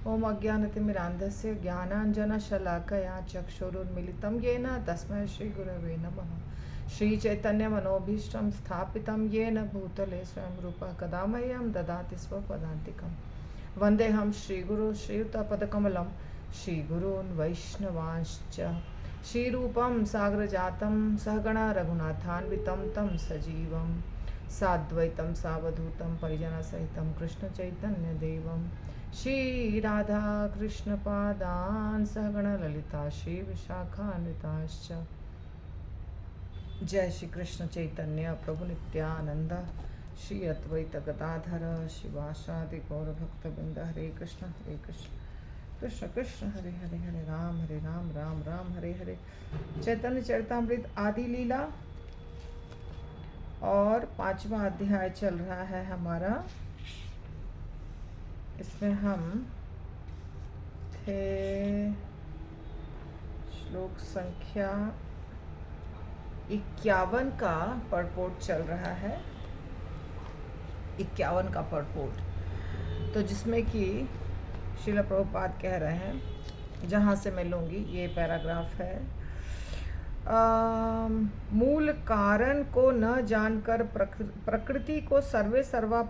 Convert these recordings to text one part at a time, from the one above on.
ओम अज्ञानतिमिरान्धस्य ज्ञानाञ्जनशलाकया चक्षुरुन्मीलितं येन तस्मै श्रीगुरवे नमः। श्रीचैतन्यमनोभीष्टं स्थापितं येन भूतले स्वयं रूपः कदा मह्यं ददाति स्वपदान्तिकं। वन्देऽहं श्रीगुरुं श्रीयुतपदकमलं श्रीगुरून् वैष्णवांश्च। श्रीरूपं सागरजातं सहगणा रघुनाथान्वितं तं सजीवं साद्वैतं सावधूतं परिजनसहितं कृष्णचैतन्यदेवं श्री राधा कृष्ण पादान सहगण ललिता श्री विशाखान्विताश्च। जय श्री कृष्ण चैतन्य प्रभु नित्यानंद श्री अद्वैत गदाधर शिवासादि गौर भक्तवृंद। हरे कृष्ण कृष्ण कृष्ण हरे हरे, हरे राम राम राम हरे हरे। चैतन्य चरितामृत आदि लीला और 5वां अध्याय चल रहा है हमारा। इसमें हम थे श्लोक संख्या 51 का पढ़पोट चल रहा है। 51 का पढ़पोट, तो जिसमें कि श्रील प्रभुपाद कह रहे हैं, जहाँ से मैं लूँगी ये पैराग्राफ है। मूल कारण को न जानकर प्रकृति को सर्वे सर्वा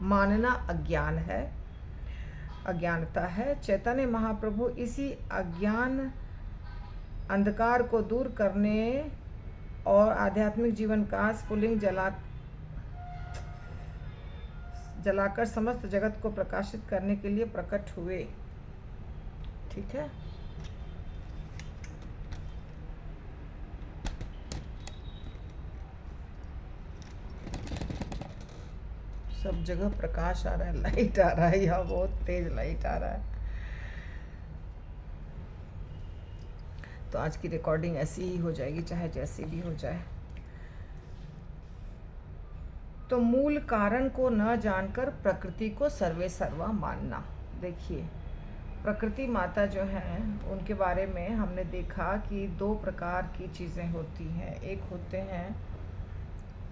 मानना अज्ञान है, अज्ञानता है। चैतन्य महाप्रभु इसी अज्ञान अंधकार को दूर करने और आध्यात्मिक जीवन का स्फुलिंग जलाकर समस्त जगत को प्रकाशित करने के लिए प्रकट हुए। ठीक है, सब जगह प्रकाश आ रहा है, लाइट आ रहा है, यहाँ बहुत तेज लाइट आ रहा है। तो आज की रिकॉर्डिंग ऐसी ही हो जाएगी, चाहे जैसी भी हो जाए। तो मूल कारण को न जानकर प्रकृति को सर्वे सर्वा मानना। देखिए, प्रकृति माता जो हैं उनके बारे में हमने देखा कि 2 प्रकार की चीज़ें होती हैं।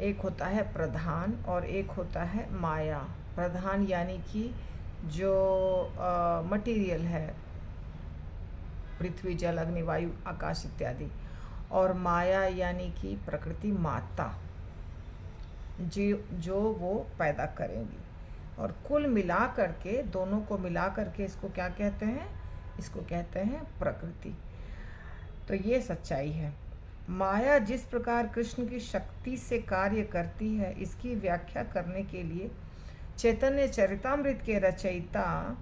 एक होता है प्रधान और एक होता है माया। प्रधान यानी कि जो मटेरियल है, पृथ्वी जल अग्नि वायु आकाश इत्यादि, और माया यानी कि प्रकृति माता जो वो पैदा करेंगी। और कुल मिला करके, दोनों को मिला करके इसको क्या कहते हैं? इसको कहते हैं प्रकृति। तो ये सच्चाई है। माया जिस प्रकार कृष्ण की शक्ति से कार्य करती है, इसकी व्याख्या करने के लिए चैतन्य चरितामृत के रचयिता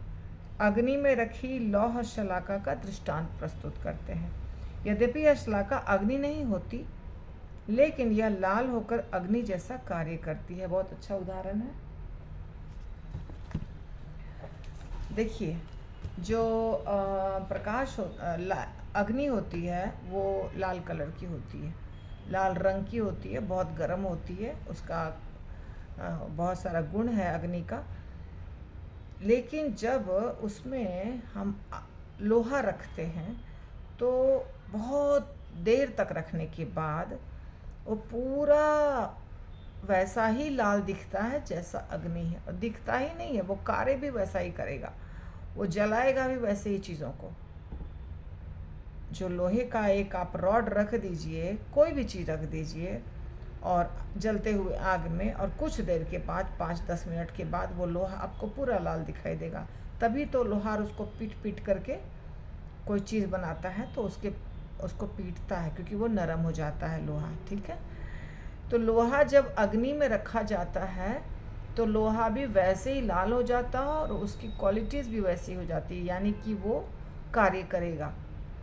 अग्नि में रखी लौह शलाका का दृष्टांत प्रस्तुत करते हैं। यद्यपि यह शलाका अग्नि नहीं होती, लेकिन यह लाल होकर अग्नि जैसा कार्य करती है। बहुत अच्छा उदाहरण है। देखिए, जो प्रकाश अग्नि होती है वो लाल कलर की होती है, लाल रंग की होती है, बहुत गर्म होती है, उसका बहुत सारा गुण है अग्नि का। लेकिन जब उसमें हम लोहा रखते हैं तो बहुत देर तक रखने के बाद वो पूरा वैसा ही लाल दिखता है जैसा अग्नि है। और दिखता ही नहीं है, वो कार्य भी वैसा ही करेगा, वो जलाएगा भी वैसे ही चीज़ों को। जो लोहे का एक आप रॉड रख दीजिए, कोई भी चीज़ रख दीजिए और जलते हुए आग में, और कुछ देर के बाद 5-10 मिनट के बाद वो लोहा आपको पूरा लाल दिखाई देगा। तभी तो लोहार उसको पीट करके कोई चीज़ बनाता है, तो उसको पीटता है, क्योंकि वो नरम हो जाता है लोहा। ठीक है, तो लोहा जब अग्नि में रखा जाता है तो लोहा भी वैसे ही लाल हो जाता है और उसकी क्वालिटीज़ भी वैसी हो जाती है, यानी कि वो कार्य करेगा,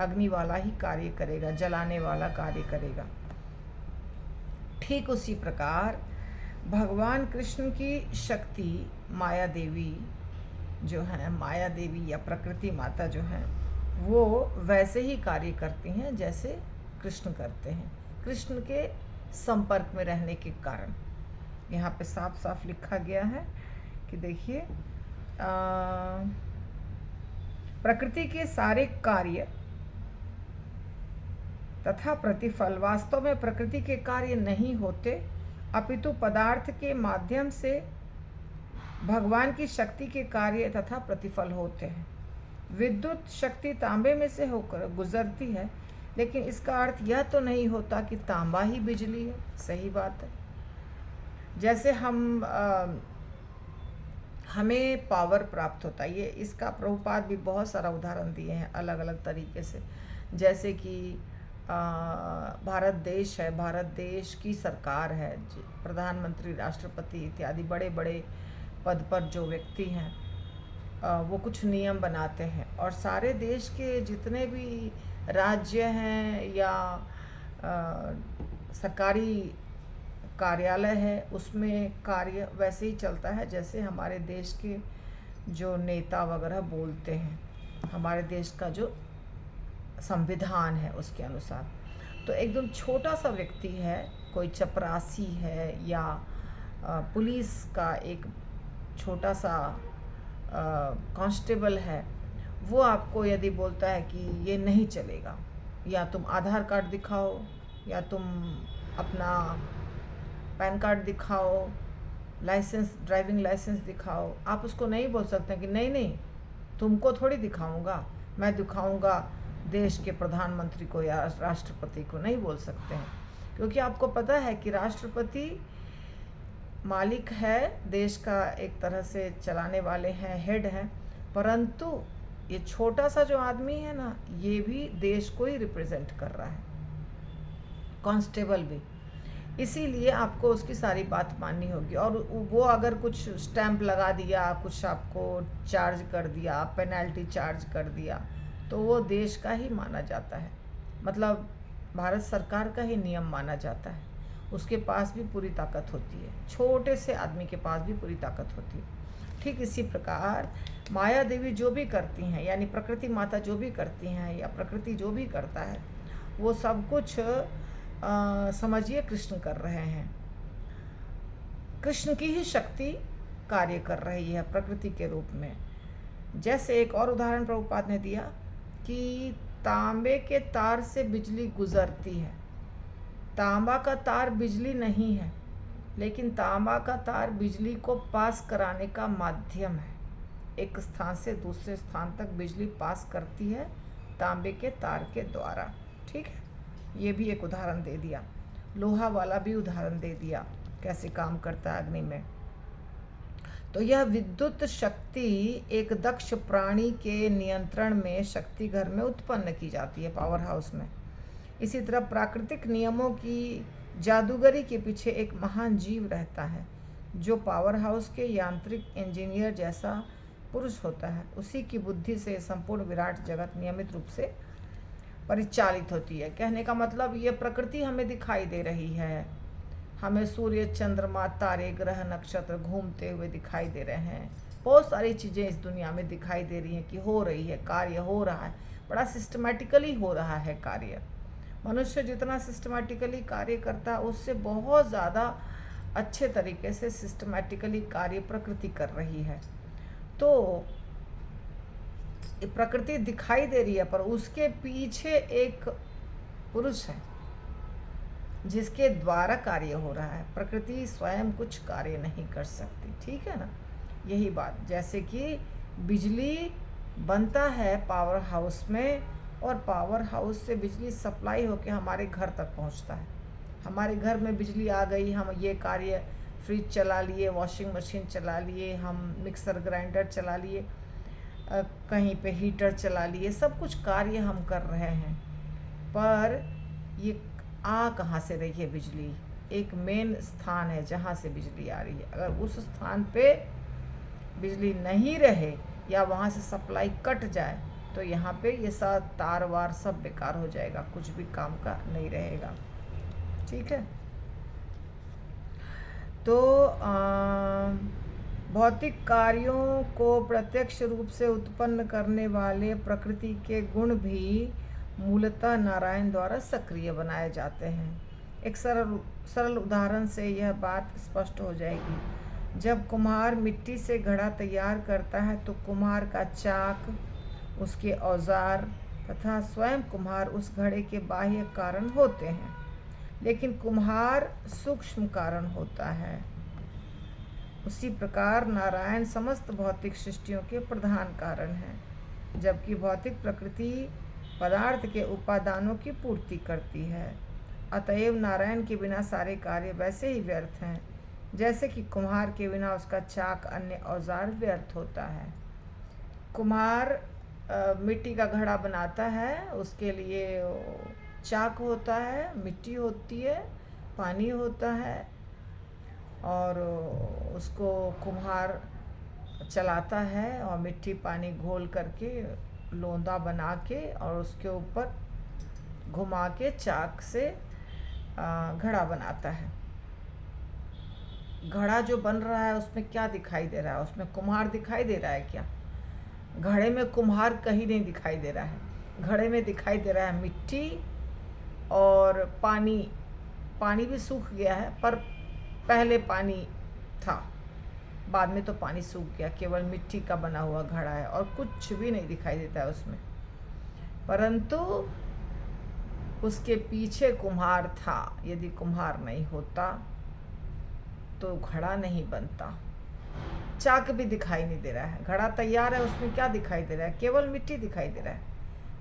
अग्नि वाला ही कार्य करेगा, जलाने वाला कार्य करेगा। ठीक उसी प्रकार भगवान कृष्ण की शक्ति माया देवी जो है, माया देवी या प्रकृति माता जो है, वो वैसे ही कार्य करती हैं जैसे कृष्ण करते हैं, कृष्ण के संपर्क में रहने के कारण। यहाँ पे साफ साफ लिखा गया है कि देखिए, प्रकृति के सारे कार्य तथा प्रतिफल वास्तव में प्रकृति के कार्य नहीं होते, अपितु पदार्थ के माध्यम से भगवान की शक्ति के कार्य तथा प्रतिफल होते हैं। विद्युत शक्ति तांबे में से होकर गुजरती है, लेकिन इसका अर्थ यह तो नहीं होता कि तांबा ही बिजली है। सही बात है। जैसे हमें पावर प्राप्त होता है, ये इसका प्रभुपाद भी बहुत सारा उदाहरण दिए हैं अलग अलग तरीके से। जैसे कि भारत देश है, भारत देश की सरकार है, प्रधानमंत्री, राष्ट्रपति इत्यादि बड़े बड़े पद पर जो व्यक्ति हैं वो कुछ नियम बनाते हैं, और सारे देश के जितने भी राज्य हैं या सरकारी कार्यालय है उसमें कार्य वैसे ही चलता है जैसे हमारे देश के जो नेता वगैरह बोलते हैं, हमारे देश का जो संविधान है उसके अनुसार। तो एकदम छोटा सा व्यक्ति है, कोई चपरासी है या पुलिस का एक छोटा सा कांस्टेबल है, वो आपको यदि बोलता है कि ये नहीं चलेगा, या तुम आधार कार्ड दिखाओ या तुम अपना पैन कार्ड दिखाओ, लाइसेंस, ड्राइविंग लाइसेंस दिखाओ, आप उसको नहीं बोल सकते कि नहीं नहीं तुमको थोड़ी दिखाऊंगा, मैं दिखाऊंगा देश के प्रधानमंत्री को या राष्ट्रपति को। नहीं बोल सकते हैं, क्योंकि आपको पता है कि राष्ट्रपति मालिक है देश का, एक तरह से चलाने वाले हैं, हेड हैं, परंतु ये छोटा सा जो आदमी है ना, ये भी देश को ही रिप्रेजेंट कर रहा है, कांस्टेबल भी। इसीलिए आपको उसकी सारी बात माननी होगी, और वो अगर कुछ स्टैंप लगा दिया, कुछ आपको चार्ज कर दिया, पेनल्टी चार्ज कर दिया, तो वो देश का ही माना जाता है, मतलब भारत सरकार का ही नियम माना जाता है। उसके पास भी पूरी ताकत होती है, छोटे से आदमी के पास भी पूरी ताकत होती है। ठीक इसी प्रकार माया देवी जो भी करती हैं, यानी प्रकृति माता जो भी करती हैं या प्रकृति जो भी करता है, वो सब कुछ समझिए कृष्ण कर रहे हैं। कृष्ण की ही शक्ति कार्य कर रही है प्रकृति के रूप में। जैसे एक और उदाहरण प्रभुपाद ने दिया कि तांबे के तार से बिजली गुजरती है। तांबा का तार बिजली नहीं है, लेकिन तांबा का तार बिजली को पास कराने का माध्यम है। एक स्थान से दूसरे स्थान तक बिजली पास करती है तांबे के तार के द्वारा। ठीक है, ये भी एक उदाहरण दे दिया। लोहा वाला भी उदाहरण दे दिया कैसे काम करता है अग्नि में। तो यह विद्युत शक्ति एक दक्ष प्राणी के नियंत्रण में शक्ति घर में उत्पन्न की जाती है, पावर हाउस में। इसी तरह प्राकृतिक नियमों की जादूगरी के पीछे एक महान जीव रहता है, जो पावर हाउस के यांत्रिक इंजीनियर जैसा पुरुष होता है। उसी की बुद्धि से संपूर्ण विराट जगत नियमित रूप से परिचालित होती है। कहने का मतलब ये प्रकृति हमें दिखाई दे रही है, हमें सूर्य, चंद्रमा, तारे, ग्रह, नक्षत्र घूमते हुए दिखाई दे रहे हैं। बहुत सारी चीज़ें इस दुनिया में दिखाई दे रही हैं कि हो रही है, कार्य हो रहा है, बड़ा सिस्टमैटिकली हो रहा है कार्य। मनुष्य जितना सिस्टमैटिकली कार्य करता है, उससे बहुत ज़्यादा अच्छे तरीके से सिस्टमैटिकली कार्य प्रकृति कर रही है। तो प्रकृति दिखाई दे रही है, पर उसके पीछे एक पुरुष है जिसके द्वारा कार्य हो रहा है। प्रकृति स्वयं कुछ कार्य नहीं कर सकती। ठीक है ना, यही बात। जैसे कि बिजली बनता है पावर हाउस में, और पावर हाउस से बिजली सप्लाई होकर हमारे घर तक पहुंचता है। हमारे घर में बिजली आ गई, हम ये कार्य, फ्रिज चला लिए, वॉशिंग मशीन चला लिए, हम मिक्सर ग्राइंडर चला लिए, कहीं पे हीटर चला लिए, सब कुछ कार्य हम कर रहे हैं। पर ये आ कहाँ से रही है बिजली? एक मेन स्थान है जहाँ से बिजली आ रही है। अगर उस स्थान पे बिजली नहीं रहे या वहाँ से सप्लाई कट जाए, तो यहाँ पे ये सब तार वार सब बेकार हो जाएगा, कुछ भी काम का नहीं रहेगा। ठीक है, तो भौतिक कार्यों को प्रत्यक्ष रूप से उत्पन्न करने वाले प्रकृति के गुण भी मूलतः नारायण द्वारा सक्रिय बनाए जाते हैं। एक सरल उदाहरण से यह बात स्पष्ट हो जाएगी। जब कुम्हार मिट्टी से घड़ा तैयार करता है, तो कुम्हार का चाक, उसके औजार तथा स्वयं कुम्हार उस घड़े के बाह्य कारण होते हैं, लेकिन कुम्हार सूक्ष्म कारण होता है। उसी प्रकार नारायण समस्त भौतिक सृष्टियों के प्रधान कारण हैं, जबकि भौतिक प्रकृति पदार्थ के उपादानों की पूर्ति करती है। अतएव नारायण के बिना सारे कार्य वैसे ही व्यर्थ हैं, जैसे कि कुम्हार के बिना उसका चाक अन्य औजार व्यर्थ होता है। कुम्हार मिट्टी का घड़ा बनाता है, उसके लिए चाक होता है, मिट्टी होती है, पानी होता है, और उसको कुम्हार चलाता है और मिट्टी पानी घोल करके लोंदा बना के और उसके ऊपर घुमा के चाक से घड़ा बनाता है। घड़ा जो बन रहा है उसमें क्या दिखाई दे रहा है? उसमें कुम्हार दिखाई दे रहा है क्या? घड़े में कुम्हार कहीं नहीं दिखाई दे रहा है। घड़े में दिखाई दे रहा है मिट्टी और पानी। पानी भी सूख गया है, पर पहले पानी था, बाद में तो पानी सूख गया। केवल मिट्टी का बना हुआ घड़ा है और कुछ भी नहीं दिखाई देता है उसमें। परंतु उसके पीछे कुम्हार था। यदि कुम्हार नहीं होता तो घड़ा नहीं बनता। चाक भी दिखाई नहीं दे रहा है। घड़ा तैयार है, उसमें क्या दिखाई दे रहा है? केवल मिट्टी दिखाई दे रहा है,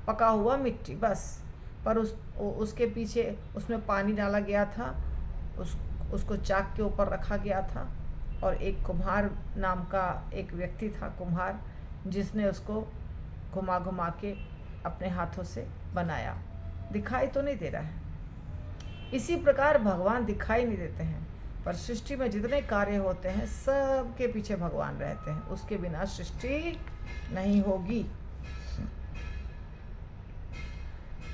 पका हुआ मिट्टी बस। पर उसके पीछे उसमें पानी डाला गया था, उसको चाक के ऊपर रखा गया था, और एक कुम्हार नाम का एक व्यक्ति था, कुम्हार, जिसने उसको घुमा घुमा के अपने हाथों से बनाया। दिखाई तो नहीं दे रहा है। इसी प्रकार भगवान दिखाई नहीं देते हैं, पर सृष्टि में जितने कार्य होते हैं सब के पीछे भगवान रहते हैं। उसके बिना सृष्टि नहीं होगी।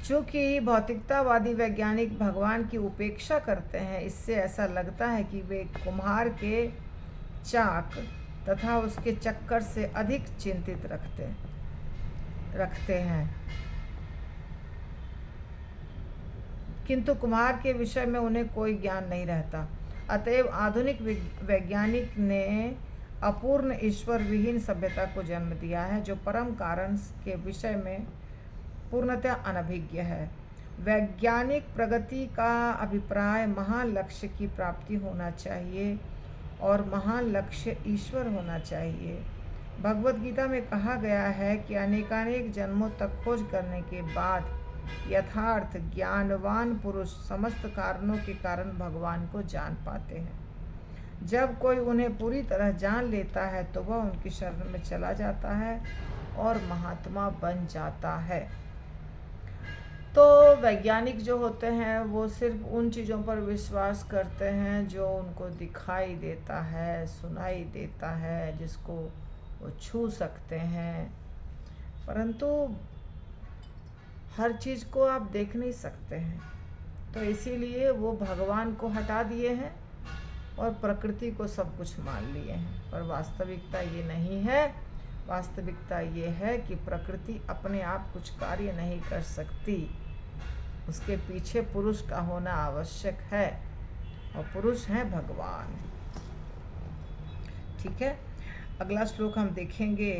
चूँकि भौतिकतावादी वैज्ञानिक भगवान की उपेक्षा करते हैं, इससे ऐसा लगता है कि वे कुम्हार के चाक तथा उसके चक्कर से अधिक चिंतित रखते हैं, किंतु कुम्हार के विषय में उन्हें कोई ज्ञान नहीं रहता। अतएव आधुनिक वैज्ञानिक ने अपूर्ण ईश्वर विहीन सभ्यता को जन्म दिया है, जो परम कारण के विषय में पूर्णतः अनभिज्ञ है। वैज्ञानिक प्रगति का अभिप्राय महान लक्ष्य की प्राप्ति होना चाहिए, और महान लक्ष्य ईश्वर होना चाहिए। भगवद गीता में कहा गया है कि अनेकानेक जन्मों तक खोज करने के बाद यथार्थ ज्ञानवान पुरुष समस्त कारणों के कारण भगवान को जान पाते हैं। जब कोई उन्हें पूरी तरह जान लेता है तो वह उनकी शरण में चला जाता है और महात्मा बन जाता है। तो वैज्ञानिक जो होते हैं वो सिर्फ उन चीज़ों पर विश्वास करते हैं जो उनको दिखाई देता है, सुनाई देता है, जिसको वो छू सकते हैं। परंतु हर चीज़ को आप देख नहीं सकते हैं, तो इसीलिए वो भगवान को हटा दिए हैं और प्रकृति को सब कुछ मान लिए हैं। पर वास्तविकता ये नहीं है। वास्तविकता ये है कि प्रकृति अपने आप कुछ कार्य नहीं कर सकती। उसके पीछे पुरुष का होना आवश्यक है, और पुरुष है भगवान। ठीक है, अगला श्लोक हम देखेंगे।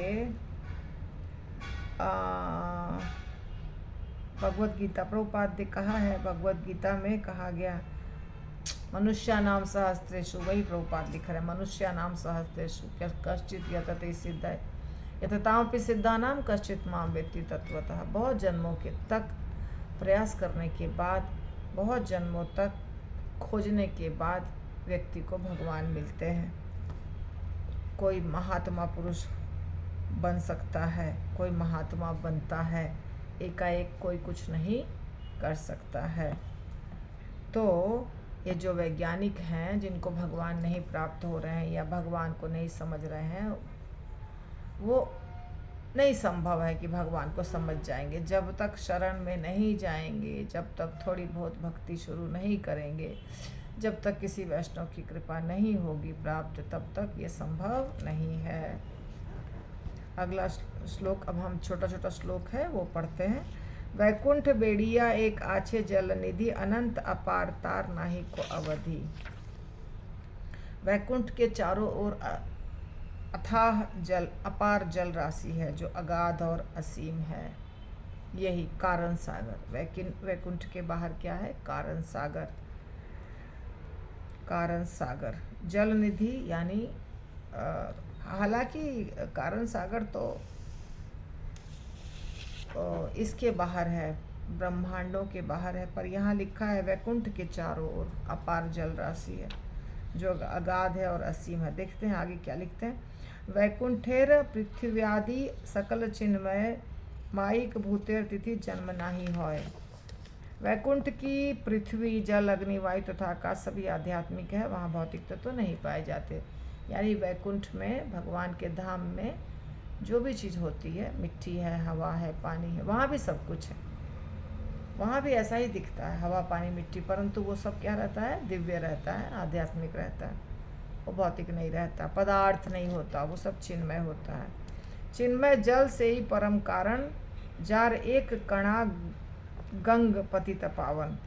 भगवद गीता, प्रभुपाद ने कहा है, भगवद गीता में कहा गया, मनुष्यानाम सहस्त्रेषु, वही प्रभुपाद लिख रहे हैं, मनुष्यानाम सहस्त्रेषु कश्चित यतते सिद्धाय यततामपि सिद्धानाम कश्चित माम वेत्ति तत्वतः। बहुत जन्मों के तक प्रयास करने के बाद, बहुत जन्मों तक खोजने के बाद व्यक्ति को भगवान मिलते हैं। कोई महात्मा पुरुष बन सकता है, कोई महात्मा बनता है, एकाएक कोई कुछ नहीं कर सकता है। तो ये जो वैज्ञानिक हैं जिनको भगवान नहीं प्राप्त हो रहे हैं या भगवान को नहीं समझ रहे हैं, वो नहीं संभव है कि भगवान को समझ जाएंगे। जब तक शरण में नहीं जाएंगे, जब तक थोड़ी बहुत भक्ति शुरू नहीं करेंगे, जब तक किसी वैष्णव की कृपा नहीं होगी प्राप्त, तब तक ये संभव नहीं है। अगला श्लोक, अब हम छोटा छोटा श्लोक है वो पढ़ते हैं। वैकुंठ बेड़िया एक आछे जल निधि, अनंत अपार तार नाही को अवधि। वैकुंठ के चारों ओर अथाह जल, अपार जल राशि है जो अगाध और असीम है। यही कारण सागर। वैकुंठ के बाहर क्या है? कारण सागर। कारण सागर, जल निधि यानी हालांकि कारण सागर तो इसके बाहर है, ब्रह्मांडों के बाहर है, पर यहाँ लिखा है वैकुंठ के चारों ओर अपार जल राशि है जो अगाध है और असीम है। देखते हैं आगे क्या लिखते हैं। वैकुंठेर पृथ्व्यादि सकल चिन्मय माइक भूतेर तिथि जन्म नाही होय। वैकुंठ की पृथ्वी जल अग्नि वायु तथा आकाश सभी आध्यात्मिक है, वहाँ भौतिक तत्व तो नहीं पाए जाते। यानी वैकुंठ में भगवान के धाम में जो भी चीज़ होती है, मिट्टी है, हवा है, पानी है, वहाँ भी सब कुछ है। वहाँ भी ऐसा ही दिखता है, हवा पानी मिट्टी, परंतु वो सब क्या रहता है, दिव्य रहता है, आध्यात्मिक रहता है, वो भौतिक नहीं रहता, पदार्थ नहीं होता, वो सब चिन्मय होता है। चिन्मय जल से ही परम कारण जार एक कणा गंग पतित पावन।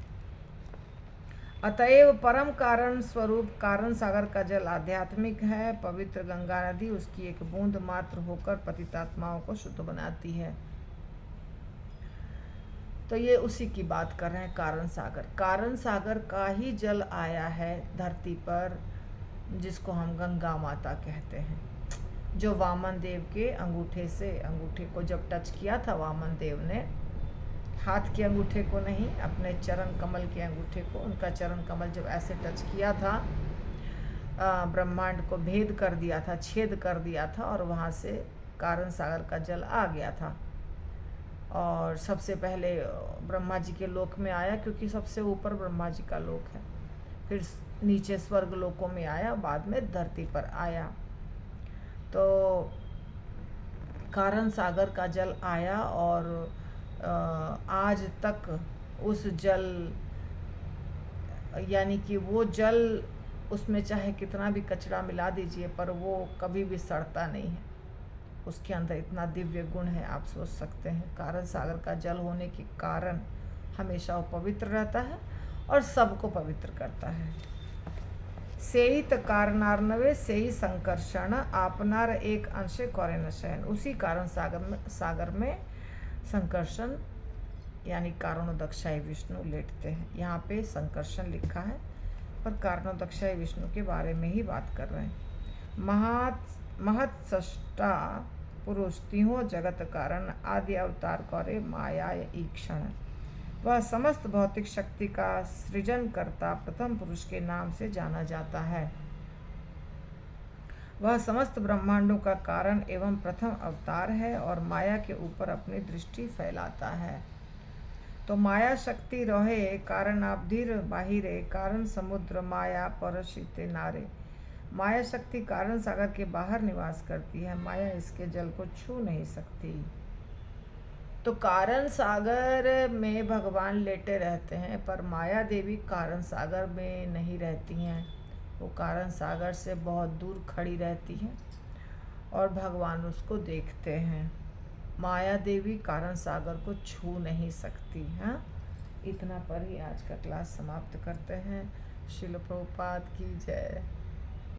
अतएव परम कारण स्वरूप कारण सागर का जल आध्यात्मिक है। पवित्र गंगा नदी उसकी एक बूंद मात्र होकर पतितात्माओं को शुद्ध बनाती है। तो ये उसी की बात कर रहे हैं, कारण सागर। कारण सागर का ही जल आया है धरती पर, जिसको हम गंगा माता कहते हैं, जो वामन देव के अंगूठे से, अंगूठे को जब टच किया था वामन देव ने, हाथ के अंगूठे को नहीं, अपने चरण कमल के अंगूठे को, उनका चरण कमल जब ऐसे टच किया था, ब्रह्मांड को भेद कर दिया था, छेद कर दिया था, और वहाँ से कारण सागर का जल आ गया था। और सबसे पहले ब्रह्मा जी के लोक में आया, क्योंकि सबसे ऊपर ब्रह्मा जी का लोक है, फिर नीचे स्वर्ग लोकों में आया, बाद में धरती पर आया। तो कारण सागर का जल आया, और आज तक उस जल, यानी कि वो जल, उसमें चाहे कितना भी कचरा मिला दीजिए, पर वो कभी भी सड़ता नहीं है। उसके अंदर इतना दिव्य गुण है, आप सोच सकते हैं। कारण सागर का जल होने के कारण हमेशा वो पवित्र रहता है और सबको पवित्र करता है। सेहित कारणार्णवे सेही संकर्षण आपनार एक अंशे करे न शयन। उसी कारण सागर में संकर्षण यानी कारणोदक्षाई विष्णु लेटते हैं। यहाँ पे संकर्षण लिखा है, पर कारणोदक्षाई विष्णु के बारे में ही बात कर रहे हैं। महत्सष्टा पुरुष तिहो जगत कारण आदि अवतार करे माया ईक्षण। वह समस्त भौतिक शक्ति का सृजन करता प्रथम पुरुष के नाम से जाना जाता है। वह समस्त ब्रह्मांडों का कारण एवं प्रथम अवतार है और माया के ऊपर अपनी दृष्टि फैलाता है। तो माया शक्ति रहे कारण आब्धिर बाहिरे कारण समुद्र माया परशिते नारे। माया शक्ति कारण सागर के बाहर निवास करती है, माया इसके जल को छू नहीं सकती। तो कारण सागर में भगवान लेटे रहते हैं, पर माया देवी कारण सागर में नहीं रहती हैं, वो कारण सागर से बहुत दूर खड़ी रहती हैं और भगवान उसको देखते हैं। माया देवी कारण सागर को छू नहीं सकती। हाँ, इतना पर ही आज का क्लास समाप्त करते हैं। श्रील प्रभुपाद की जय।